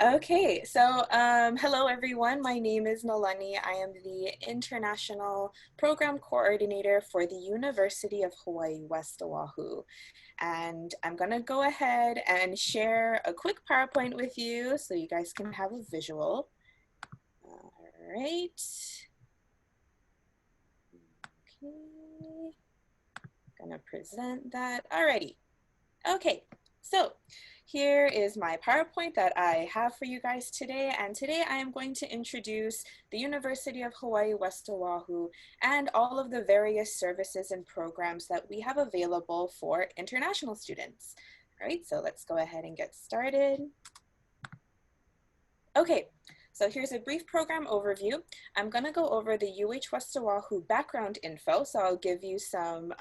Okay, so hello everyone. My name is Nolani. I am the International Program Coordinator for the University of Hawaii, West Oahu. And I'm gonna go ahead and share a quick PowerPoint with you so you guys can have a visual. All right. Okay, gonna present that. Alrighty. Okay, so here is my PowerPoint that I have for you guys today, and today I am going to introduce the University of Hawaii, West Oahu, and all of the various services and programs that we have available for international students. All right, so let's go ahead and get started. Okay, so here's a brief program overview. I'm gonna go over the UH West Oahu background info, so I'll give you some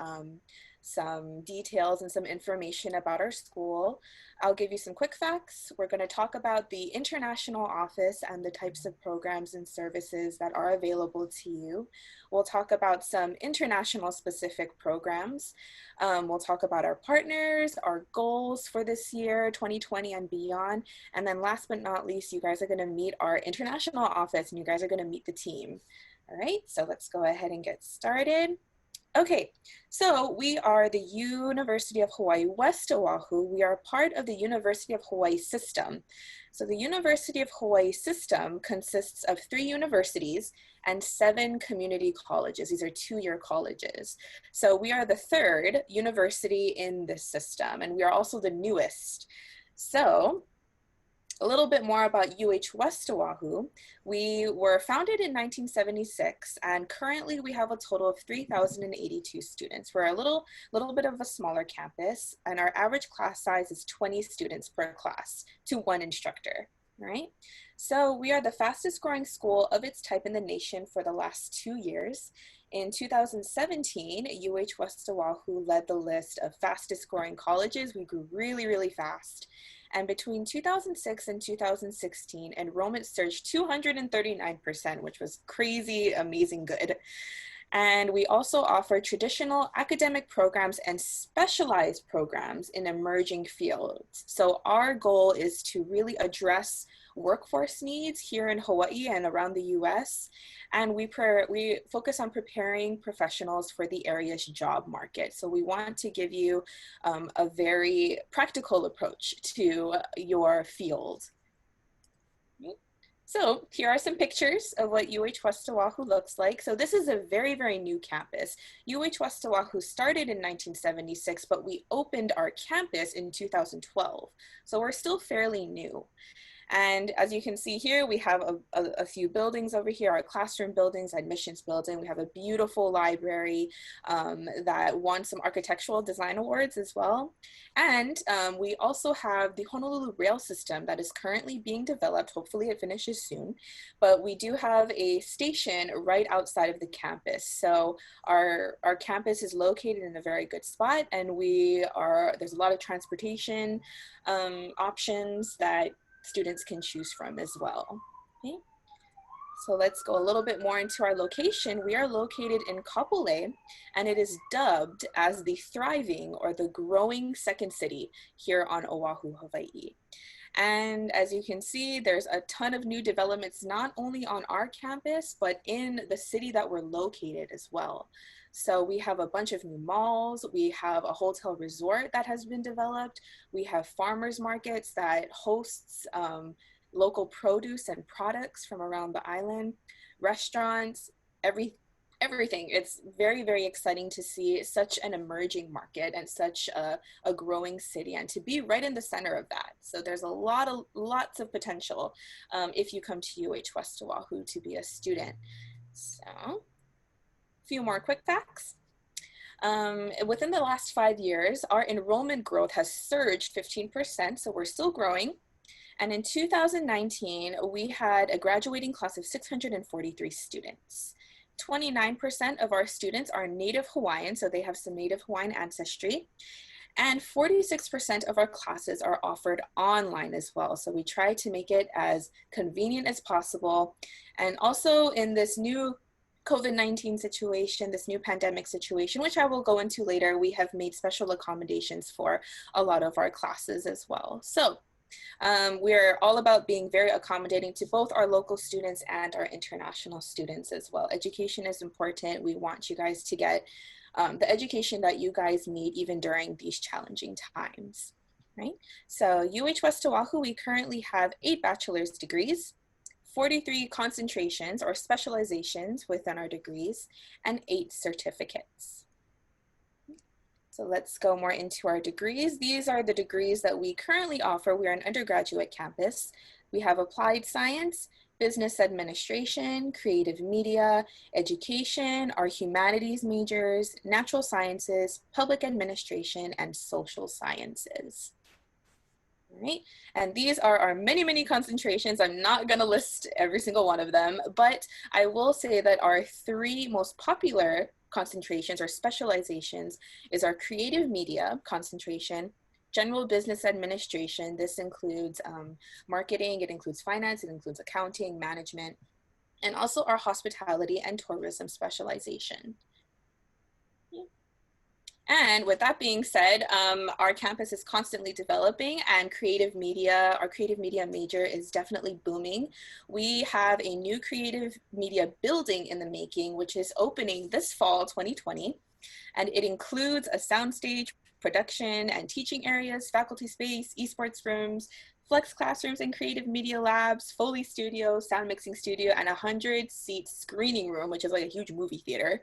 details and some information about our school. I'll give you some quick facts. We're going to talk about the international office and the types of programs and services that are available to you. We'll talk about some international specific programs. We'll talk about our partners, our goals for this year, 2020 and beyond. And then last but not least, you guys are going to meet our international office and you guys are going to meet the team. All right, so let's go ahead and get started. Okay, so we are the University of Hawaii, West Oahu. We are part of the University of Hawaii system. So the University of Hawaii system consists of 3 universities and 7 community colleges. These are 2-year colleges. So we are the 3rd university in this system, and we are also the newest. So a little bit more about UH West Oahu. We were founded in 1976, and currently we have a total of 3,082 students. We're a little bit of a smaller campus, and our average class size is 20 students per class to 1 instructor, right? So we are the fastest growing school of its type in the nation for the last 2 years. In 2017, UH West Oahu led the list of fastest growing colleges. We grew really, really fast. And between 2006 and 2016, enrollment surged 239%, which was crazy, amazing good. And we also offer traditional academic programs and specialized programs in emerging fields. So our goal is to really address workforce needs here in Hawaii and around the US. And we focus on preparing professionals for the area's job market. So we want to give you a very practical approach to your field. So here are some pictures of what UH West Oahu looks like. So this is a very, very new campus. UH West Oahu started in 1976, but we opened our campus in 2012. So we're still fairly new. And as you can see here, we have a few buildings over here, our classroom buildings, admissions building. We have a beautiful library that won some architectural design awards as well. And we also have the Honolulu rail system that is currently being developed. Hopefully it finishes soon. But we do have a station right outside of the campus. So our campus is located in a very good spot, and there's a lot of transportation options that students can choose from as well. Okay. So let's go a little bit more into our location. We are located in Kapolei, and it is dubbed as the thriving or the growing second city here on Oahu, Hawaii. And as you can see, there's a ton of new developments, not only on our campus, but in the city that we're located as well. So we have a bunch of new malls, we have a hotel resort that has been developed, we have farmers markets that hosts local produce and products from around the island, restaurants, everything. It's very, very exciting to see such an emerging market and such a growing city, and to be right in the center of that. So there's lots of potential if you come to UH West Oahu to be a student. So few more quick facts. Within the last 5 years, our enrollment growth has surged 15%, so we're still growing. And in 2019, we had a graduating class of 643 students. 29% of our students are Native Hawaiian, so they have some Native Hawaiian ancestry. And 46% of our classes are offered online as well. So we try to make it as convenient as possible. And also in this new COVID-19 situation, this new pandemic situation, which I will go into later, we have made special accommodations for a lot of our classes as well. So We're all about being very accommodating to both our local students and our international students as well. Education is important. We want you guys to get the education that you guys need even during these challenging times, right? So UH West Oahu, we currently have 8 bachelor's degrees, 43 concentrations or specializations within our degrees, and 8 certificates. So let's go more into our degrees. These are the degrees that we currently offer. We are an undergraduate campus. We have applied science, business administration, creative media, education, our humanities majors, natural sciences, public administration, and social sciences. All right, and these are our many, many concentrations. I'm not gonna list every single one of them, but I will say that our 3 most popular concentrations or specializations is our creative media concentration, general business administration. This includes marketing, it includes finance, it includes accounting, management, and also our hospitality and tourism specialization. And with that being said, our campus is constantly developing, and our creative media major is definitely booming. We have a new creative media building in the making, which is opening this fall 2020. And it includes a soundstage, production and teaching areas, faculty space, esports rooms, flex classrooms and creative media labs, Foley studio, sound mixing studio, and a 100-seat screening room, which is like a huge movie theater.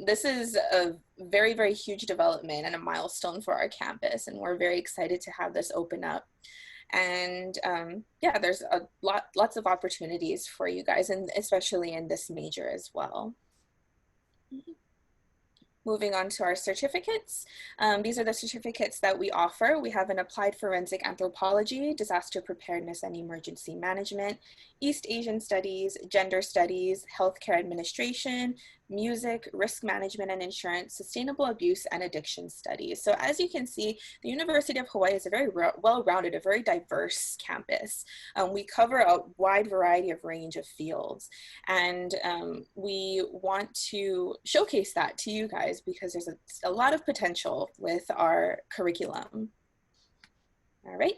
This is a very, very huge development and a milestone for our campus, and we're very excited to have this open up. And yeah, there's lots of opportunities for you guys, and especially in this major as well. Moving on to our certificates. These are the certificates that we offer. We have an applied forensic anthropology, disaster preparedness and emergency management, East Asian studies, gender studies, healthcare administration, music, risk management and insurance, sustainable abuse and addiction studies. So as you can see, the University of Hawaii is a very well-rounded, a very diverse campus. We cover a wide variety of range of fields, and we want to showcase that to you guys because there's a lot of potential with our curriculum. All right.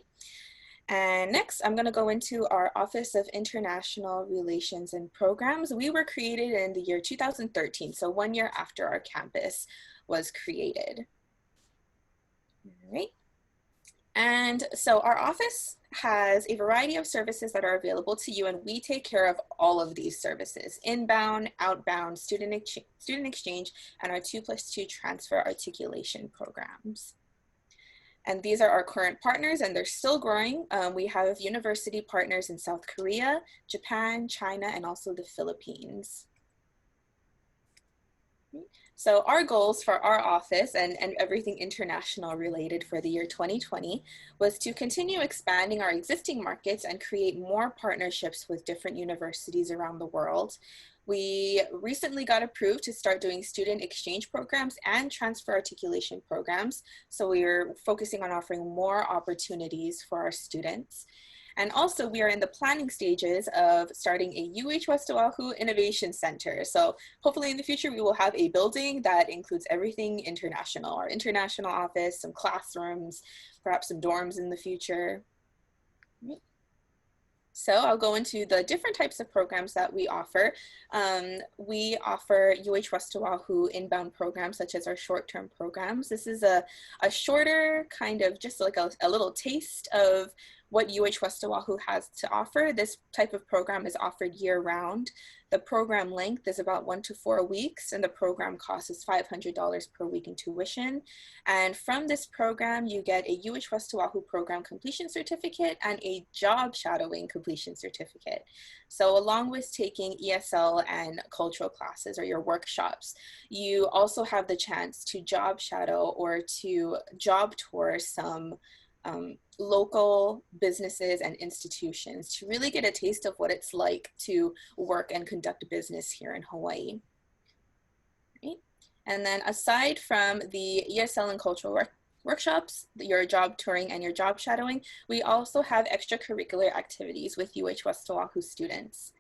And next, I'm going to go into our Office of International Relations and Programs. We were created in the year 2013, so 1 year after our campus was created. All right. And so our office has a variety of services that are available to you, and we take care of all of these services: inbound, outbound, student exchange, and our 2+2 transfer articulation programs. And these are our current partners, and they're still growing. We have university partners in South Korea, Japan, China, and also the Philippines. So our goals for our office and everything international related for the year 2020 was to continue expanding our existing markets and create more partnerships with different universities around the world. We recently got approved to start doing student exchange programs and transfer articulation programs. So we're focusing on offering more opportunities for our students. And also we are in the planning stages of starting a UH West Oahu Innovation Center. So hopefully in the future we will have a building that includes everything international, our international office, some classrooms, perhaps some dorms in the future. So I'll go into the different types of programs that we offer. We offer UH West Oahu inbound programs, such as our short-term programs. This is a shorter kind of just like a little taste of what UH West Oahu has to offer. This type of program is offered year-round. The program length is about 1 to 4 weeks, and the program cost is $500 per week in tuition. And from this program, you get a UH West Oahu program completion certificate and a job shadowing completion certificate. So along with taking ESL and cultural classes or your workshops, you also have the chance to job shadow or to job tour some local businesses and institutions to really get a taste of what it's like to work and conduct business here in Hawaii. Right? And then aside from the ESL and cultural workshops, your job touring and your job shadowing, we also have extracurricular activities with UH West Oahu students.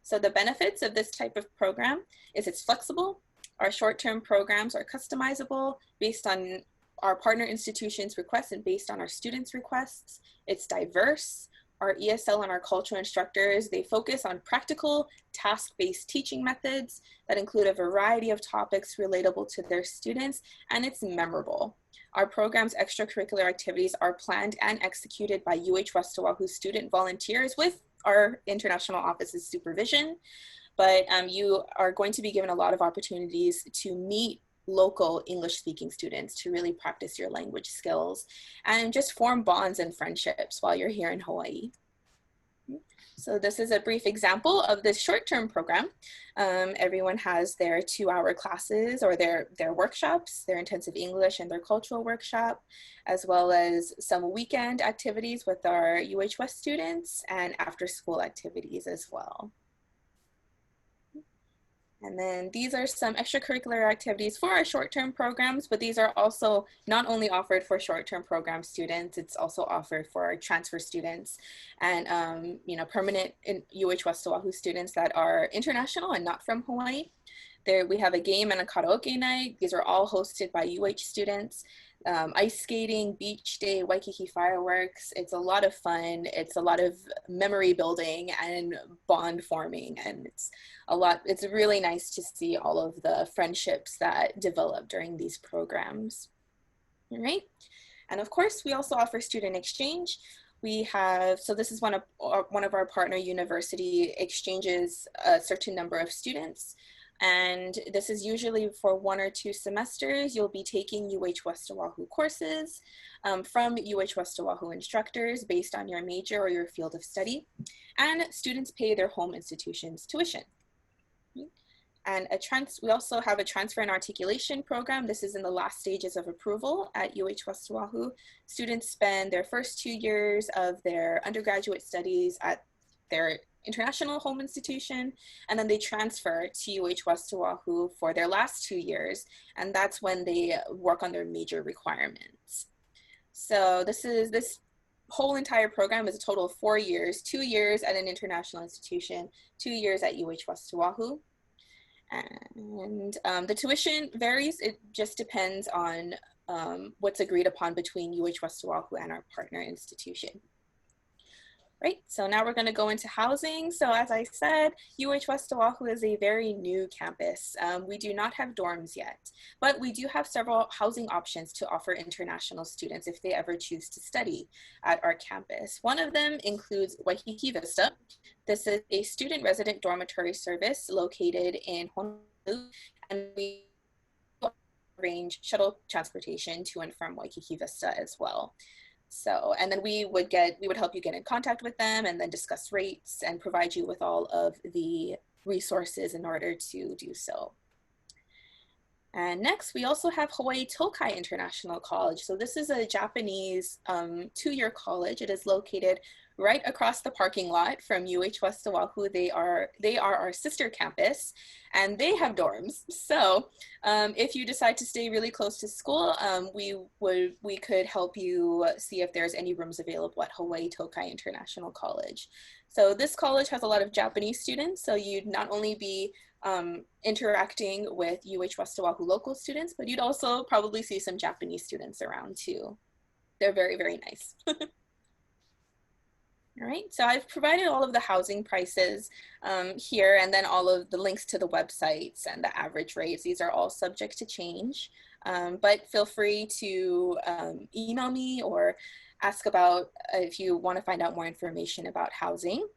So the benefits of this type of program is it's flexible. Our short-term programs are customizable based on our partner institutions request and based on our students' requests. It's diverse. Our ESL and our cultural instructors, they focus on practical, task-based teaching methods that include a variety of topics relatable to their students, and it's memorable. Our program's extracurricular activities are planned and executed by UH West Oahu student volunteers with our international office's supervision, but you are going to be given a lot of opportunities to meet local English-speaking students to really practice your language skills and just form bonds and friendships while you're here in Hawaii. So this is a brief example of this short-term program. Everyone has their 2-hour classes or their workshops, their intensive English and their cultural workshop, as well as some weekend activities with our UH West students and after-school activities as well. And then these are some extracurricular activities for our short-term programs, but these are also not only offered for short-term program students, it's also offered for our transfer students and permanent UH West Oahu students that are international and not from Hawaii. There we have a game and a karaoke night. These are all hosted by UH students. Ice skating, beach day, Waikiki fireworks. It's a lot of fun. It's a lot of memory building and bond forming. And it's really nice to see all of the friendships that develop during these programs. All right. And of course, we also offer student exchange. So this is one of our partner university exchanges a certain number of students. And this is usually for 1 or 2 semesters. You'll be taking UH West Oahu courses from UH West Oahu instructors based on your major or your field of study. And students pay their home institution's tuition. And we also have a transfer and articulation program. This is in the last stages of approval at UH West Oahu. Students spend their first 2 years of their undergraduate studies at their international home institution, and then they transfer to UH West Oahu for their last 2 years, and that's when they work on their major requirements. So this whole entire program is a total of 4 years, 2 years at an international institution, 2 years at UH West Oahu. And the tuition varies. It just depends on what's agreed upon between UH West Oahu and our partner institution. Right, so now we're going to go into housing. So as I said, UH West Oahu is a very new campus. We do not have dorms yet, but we do have several housing options to offer international students if they ever choose to study at our campus. One of them includes Waikiki Vista. This is a student resident dormitory service located in Honolulu, and we arrange shuttle transportation to and from Waikiki Vista as well. So, and then we would help you get in contact with them and then discuss rates and provide you with all of the resources in order to do so. And next, we also have Hawaii Tokai International College. So this is a Japanese 2-year college. It is located right across the parking lot from UH West Oahu. They are our sister campus, and they have dorms. So if you decide to stay really close to school, we could help you see if there's any rooms available at Hawaii Tokai International College. So this college has a lot of Japanese students, so you'd not only be interacting with UH West Oahu local students, but you'd also probably see some Japanese students around too. They're very, very nice. All right, so I've provided all of the housing prices here, and then all of the links to the websites and the average rates. These are all subject to change, but feel free to email me or ask about if you want to find out more information about housing.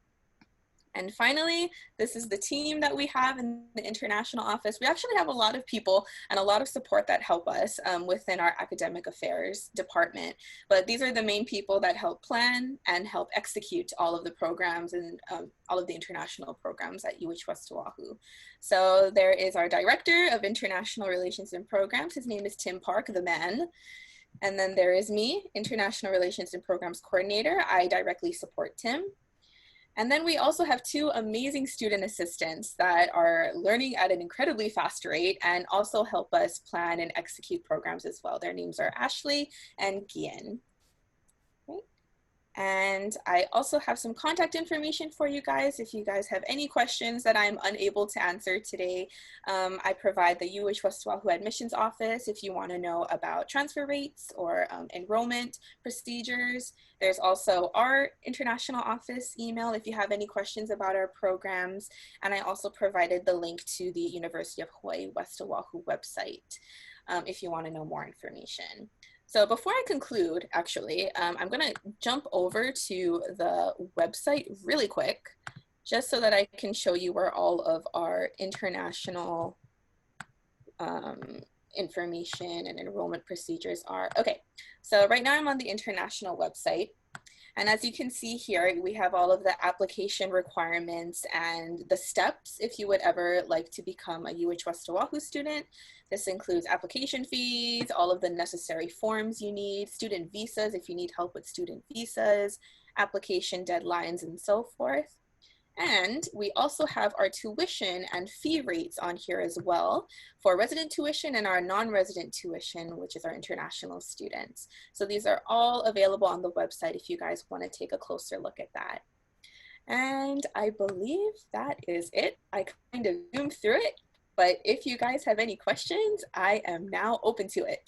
And finally, this is the team that we have in the international office. We actually have a lot of people and a lot of support that help us within our academic affairs department. But these are the main people that help plan and help execute all of the programs and all of the international programs at UH West Oahu. So there is our Director of International Relations and Programs. His name is Tim Park, the man. And then there is me, International Relations and Programs Coordinator. I directly support Tim. And then we also have 2 amazing student assistants that are learning at an incredibly fast rate and also help us plan and execute programs as well. Their names are Ashley and Gian. Right. And I also have some contact information for you guys. If you guys have any questions that I'm unable to answer today, I provide the UH West Oahu admissions office if you want to know about transfer rates or enrollment procedures. There's also our international office email if you have any questions about our programs. And I also provided the link to the University of Hawaii West Oahu website if you want to know more information. So before I conclude, actually, I'm going to jump over to the website really quick, just so that I can show you where all of our international information and enrollment procedures are. Okay, so right now I'm on the international website. And as you can see here, we have all of the application requirements and the steps if you would ever like to become a UH West Oahu student. This includes application fees, all of the necessary forms you need, student visas if you need help with student visas, application deadlines, and so forth. And we also have our tuition and fee rates on here as well for resident tuition and our non-resident tuition, which is our international students. So these are all available on the website if you guys want to take a closer look at that. And I believe that is it. I kind of zoomed through it, but if you guys have any questions, I am now open to it.